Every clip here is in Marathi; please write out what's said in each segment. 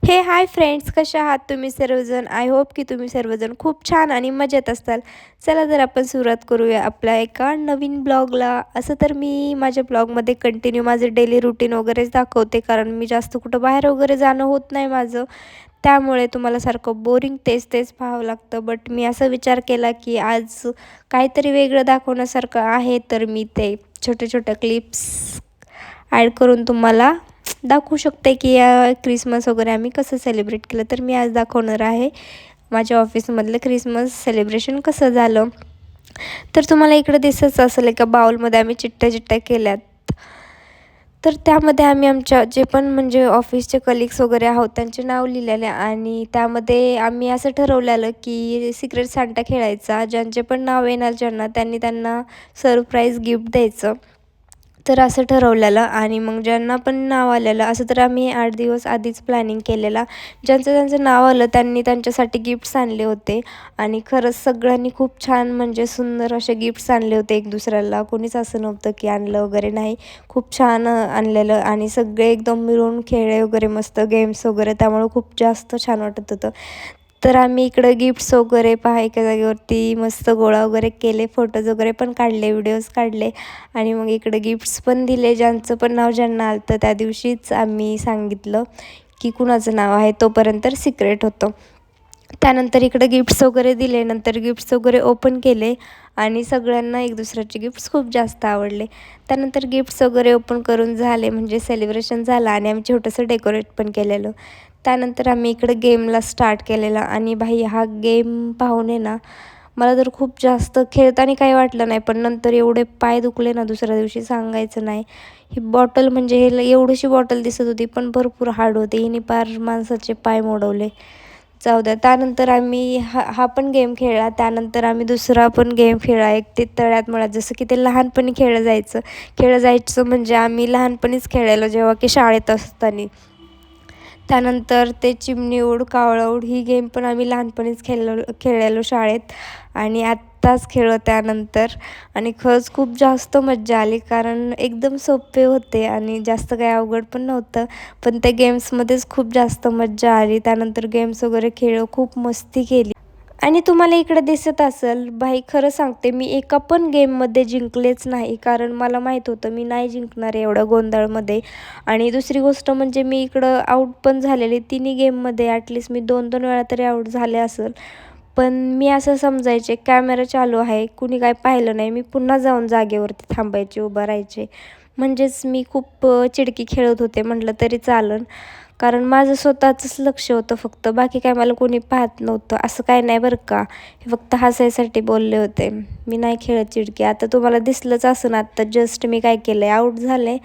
हे हाय फ्रेंड्स, कशा आहात तुम्ही सर्वजण? आय होप की तुम्ही सर्वजण खूप छान आणि मजेत असताल. चला तर आपण सुरुवात करूया आपल्या एका नवीन ब्लॉगला. असं तर मी माझ्या ब्लॉगमध्ये कंटिन्यू माझं डेली रुटीन वगैरेच दाखवते, कारण मी जास्त कुठं बाहेर वगैरे जाणं होत नाही माझं. त्यामुळे तुम्हाला सारखं बोरिंग तेच तेच पाहावं लागतं. बट मी असा विचार केला की आज काहीतरी वेगळं दाखवण्यासारखं आहे, तर मी ते छोटे छोटे क्लिप्स ॲड करून तुम्हाला दाखवू शकते की या क्रिसमस वगैरे आम्ही कसं सेलिब्रेट केलं. तर मी आज दाखवणार आहे माझ्या ऑफिसमधलं क्रिसमस सेलिब्रेशन कसं झालं. तर तुम्हाला इकडे दिसत असेल एका बाउलमध्ये आम्ही चिट्ट्या चिट्ट्या केल्यात. तर त्यामध्ये आम्ही आमच्या जे पण म्हणजे ऑफिसचे कलिग्स वगैरे आहोत त्यांचे नाव लिहिलेले, आणि त्यामध्ये आम्ही असं ठरवलेलं की सिक्रेट सांता खेळायचा. ज्यांचे पण नाव येणार ज्यांना त्यांना सरप्राईज गिफ्ट द्यायचं. तर असं ठरवलेलं, आणि मग ज्यांना पण नाव आलेलं असं तर आम्ही 8 दिवस आधीच प्लॅनिंग केलेला. ज्यांचं नाव आलं त्यांनी त्यांच्यासाठी गिफ्ट्स आणले होते, आणि खरंच सगळ्यांनी खूप छान म्हणजे सुंदर असे गिफ्ट्स आणले होते एक दुसऱ्याला. कोणीच असं नव्हतं की आणलं वगैरे नाही. खूप छान आणलेलं, आणि सगळे एकदम मिळून खेळले वगैरे, मस्त गेम्स वगैरे, त्यामुळं खूप जास्त छान वाटत होतं. तर आम्ही इकडं गिफ्ट्स वगैरे एका जागेवरती मस्त गोळा वगैरे केले, फोटोज वगैरे पण काढले, व्हिडिओज काढले, आणि मग इकडे गिफ्ट्स पण दिले. ज्यांचं पण नाव ज्यांना आलं त्या दिवशीच आम्ही सांगितलं की कुणाचं नाव आहे, तोपर्यंत सिक्रेट होतं. त्यानंतर इकडे गिफ्ट्स वगैरे दिले, नंतर गिफ्ट्स वगैरे ओपन केले, आणि सगळ्यांना एक दुसऱ्याचे गिफ्ट्स खूप जास्त आवडले. त्यानंतर गिफ्ट्स वगैरे ओपन करून झाले म्हणजे सेलिब्रेशन झालं, आणि आम्ही छोटंसं डेकोरेट पण केलेलं. त्यानंतर आम्ही इकडे गेमला स्टार्ट केलेला, आणि भाई हा गेम पाहून आहे ना मला तर खूप जास्त खेळताना काही वाटलं नाही, पण नंतर एवढे पाय दुखले ना दुसऱ्या दिवशी सांगायचं नाही. ही बॉटल म्हणजे हे एवढीशी बॉटल दिसत होती पण भरपूर हार्ड होते, हिने पार माणसाचे पाय मोडवले. जाऊ द्या. त्यानंतर आम्ही हा पण गेम खेळला. त्यानंतर आम्ही दुसरा पण गेम खेळला, एक ते तळ्यात मळ्यात, जसं की ते लहानपणी खेळलं जायचं म्हणजे आम्ही लहानपणीच खेळायलो जेव्हा की शाळेत असताना. त्यानंतर ते चिमणी उड कावळा उड ही गेम पण आम्ही लहानपणीच खेळलेलो शाळेत, आणि आत्ताच खेळलो त्यानंतर. आणि खरंच खूप जास्त मज्जा आली, कारण एकदम सोपे होते आणि जास्त काही अवघड पण नव्हतं, पण त्या गेम्समध्येच खूप जास्त मज्जा आली. त्यानंतर गेम्स वगैरे खेळलो, खूप मस्ती केली. आणि तुम्हाला इकडे दिसत असेल, भाई खरं सांगते मी एका पण गेममध्ये जिंकलेच नाही, कारण मला माहीत होतं मी नाही जिंकणार आहे एवढं गोंधळमध्ये. आणि दुसरी गोष्ट म्हणजे मी इकडं आऊट पण झालेली तिन्ही गेममध्ये, ॲटलिस्ट मी 2-2 वेळा तरी आऊट झाले असेल. पण मी असं समजायचे कॅमेरा चालू आहे, कुणी काय पाहिलं नाही, मी पुन्हा जाऊन जागेवरती थांबायचे, उभं राहायचे. म्हणजेच मी खूप चिडकी खेळत होते म्हटलं तरी चालेल, कारण माझं स्वतःचंच लक्ष होतं फक्त, बाकी काय मला कोणी पाहत नव्हतं. असं काय नाही बरं का, हे फक्त हसायसाठी बोलले होते. मी नाही खेळत चिडकी. आता तुम्हाला दिसलंच असं ना, आत्ता जस्ट मी काय केलं आहे, आऊट झाले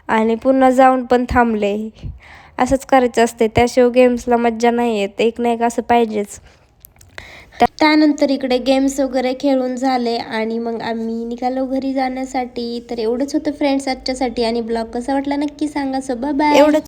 आणि पुन्हा जाऊन पण थांबले. असंच करायचं असते, त्याशिवाय गेम्सला मज्जा नाही येत. एक ना एक असं पाहिजेच. त्यानंतर इकडे गेम्स वगैरे खेळून झाले, आणि मग आम्ही निघालो घरी जाण्यासाठी. तर एवढंच होतं फ्रेंड्स आजच्यासाठी, आणि ब्लॉग कसा वाटला नक्की सांगा. So bye bye.